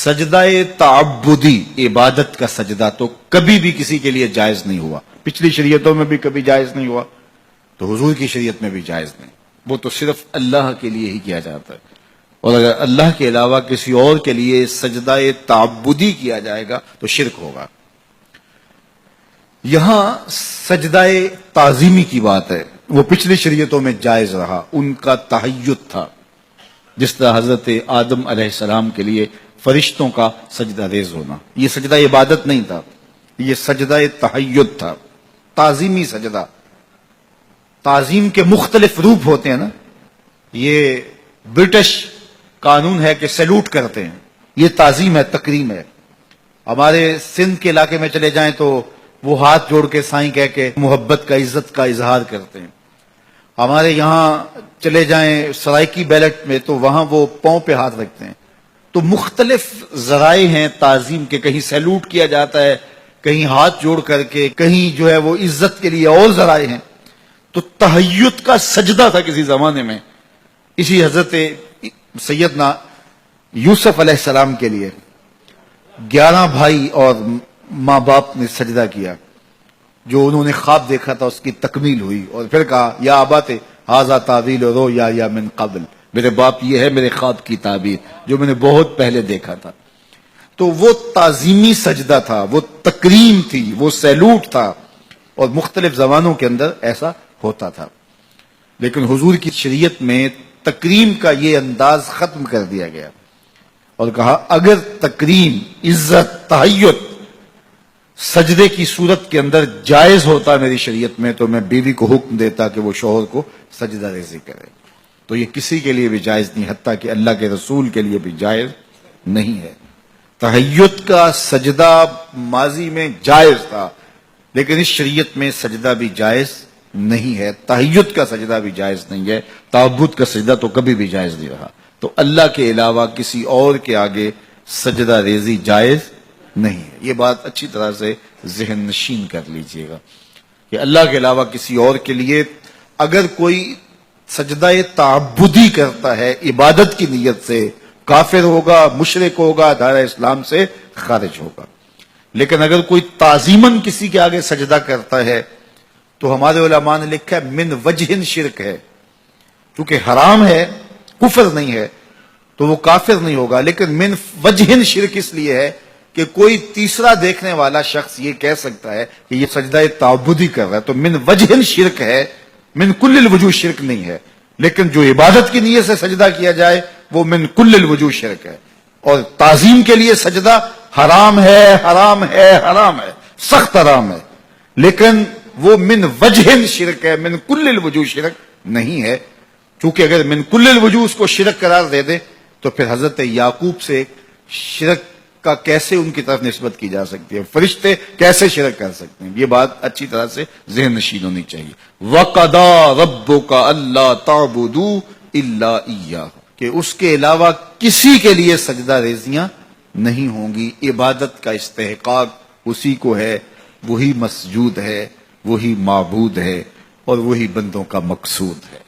سجدہ تعبدی عبادت کا سجدہ تو کبھی بھی کسی کے لیے جائز نہیں ہوا، پچھلی شریعتوں میں بھی کبھی جائز نہیں ہوا، تو حضور کی شریعت میں بھی جائز نہیں، وہ تو صرف اللہ کے لیے ہی کیا جاتا ہے، اور اگر اللہ کے علاوہ کسی اور کے لیے سجدہ تعبدی کیا جائے گا تو شرک ہوگا۔ یہاں سجدہ تعظیمی کی بات ہے، وہ پچھلی شریعتوں میں جائز رہا، ان کا تحیّد تھا، جس طرح حضرت آدم علیہ السلام کے لیے فرشتوں کا سجدہ ریز ہونا، یہ سجدہ عبادت نہیں تھا، یہ سجدہ تحیّد تھا، تعظیمی سجدہ۔ تعظیم کے مختلف روپ ہوتے ہیں نا، یہ برٹش قانون ہے کہ سیلوٹ کرتے ہیں، یہ تعظیم ہے، تکریم ہے۔ ہمارے سندھ کے علاقے میں چلے جائیں تو وہ ہاتھ جوڑ کے سائیں کہہ کے محبت کا، عزت کا اظہار کرتے ہیں۔ ہمارے یہاں چلے جائیں سرائکی بیلٹ میں تو وہاں وہ پاؤں پہ ہاتھ رکھتے ہیں۔ تو مختلف ذرائع ہیں تعظیم کے، کہیں سیلوٹ کیا جاتا ہے، کہیں ہاتھ جوڑ کر کے، کہیں جو ہے وہ عزت کے لیے اور ذرائع ہیں۔ تو تحیّد کا سجدہ تھا کسی زمانے میں، اسی حضرت سیدنا یوسف علیہ السلام کے لیے 11 بھائی اور ماں باپ نے سجدہ کیا، جو انہوں نے خواب دیکھا تھا اس کی تکمیل ہوئی، اور پھر کہا یا ابت ھذا تاویل رؤیا من قبل، میرے باپ یہ ہے میرے خواب کی تعبیر جو میں نے بہت پہلے دیکھا تھا۔ تو وہ تعظیمی سجدہ تھا، وہ تکریم تھی، وہ سیلوٹ تھا، اور مختلف زبانوں کے اندر ایسا ہوتا تھا۔ لیکن حضور کی شریعت میں تکریم کا یہ انداز ختم کر دیا گیا، اور کہا اگر تکریم، عزت، تحیّد سجدے کی صورت کے اندر جائز ہوتا میری شریعت میں تو میں بیوی کو حکم دیتا کہ وہ شوہر کو سجدہ ریزی کرے۔ تو یہ کسی کے لیے بھی جائز نہیں، حتیٰ کہ اللہ کے رسول کے لیے بھی جائز نہیں ہے۔ تحیّد کا سجدہ ماضی میں جائز تھا، لیکن اس شریعت میں سجدہ بھی جائز نہیں ہے، تحیّد کا سجدہ بھی جائز نہیں ہے، تعبد کا سجدہ تو کبھی بھی جائز نہیں رہا۔ تو اللہ کے علاوہ کسی اور کے آگے سجدہ ریزی جائز نہیں ہے، یہ بات اچھی طرح سے ذہن نشین کر لیجئے گا کہ اللہ کے علاوہ کسی اور کے لیے اگر کوئی سجدہ تعبدی کرتا ہے عبادت کی نیت سے، کافر ہوگا، مشرک ہوگا، دائرہ اسلام سے خارج ہوگا۔ لیکن اگر کوئی تعظیماً کسی کے آگے سجدہ کرتا ہے تو ہمارے علماء نے لکھا ہے من وجہ شرک ہے، چونکہ حرام ہے، کفر نہیں ہے تو وہ کافر نہیں ہوگا، لیکن من وجہ شرک اس لیے ہے کہ کوئی تیسرا دیکھنے والا شخص یہ کہہ سکتا ہے کہ یہ سجدہ تعبدی کر رہا ہے، تو من وجہ شرک ہے، من کل الوجوہ شرک نہیں ہے۔ لیکن جو عبادت کی نیت سے سجدہ کیا جائے وہ من کل الوجوہ شرک ہے، اور تعظیم کے لیے سجدہ حرام ہے، حرام ہے، حرام ہے، سخت حرام ہے، لیکن وہ من وجہ شرک ہے، من کل الوجوہ شرک نہیں ہے۔ چونکہ اگر من کل الوجوہ اس کو شرک قرار دے دے تو پھر حضرت یعقوب سے شرک کا کیسے ان کی طرف نسبت کی جا سکتی ہے، فرشتے کیسے شرک کر سکتے ہیں، یہ بات اچھی طرح سے ذہن نشین ہونی چاہیے۔ وَقَضَىٰ رَبُّكَ أَلَّا تَعْبُدُوا إِلَّا إِيَّاهُ، کہ اس کے علاوہ کسی کے لیے سجدہ ریزیاں نہیں ہوں گی، عبادت کا استحقاق اسی کو ہے، وہی مسجود ہے، وہی معبود ہے، اور وہی بندوں کا مقصود ہے۔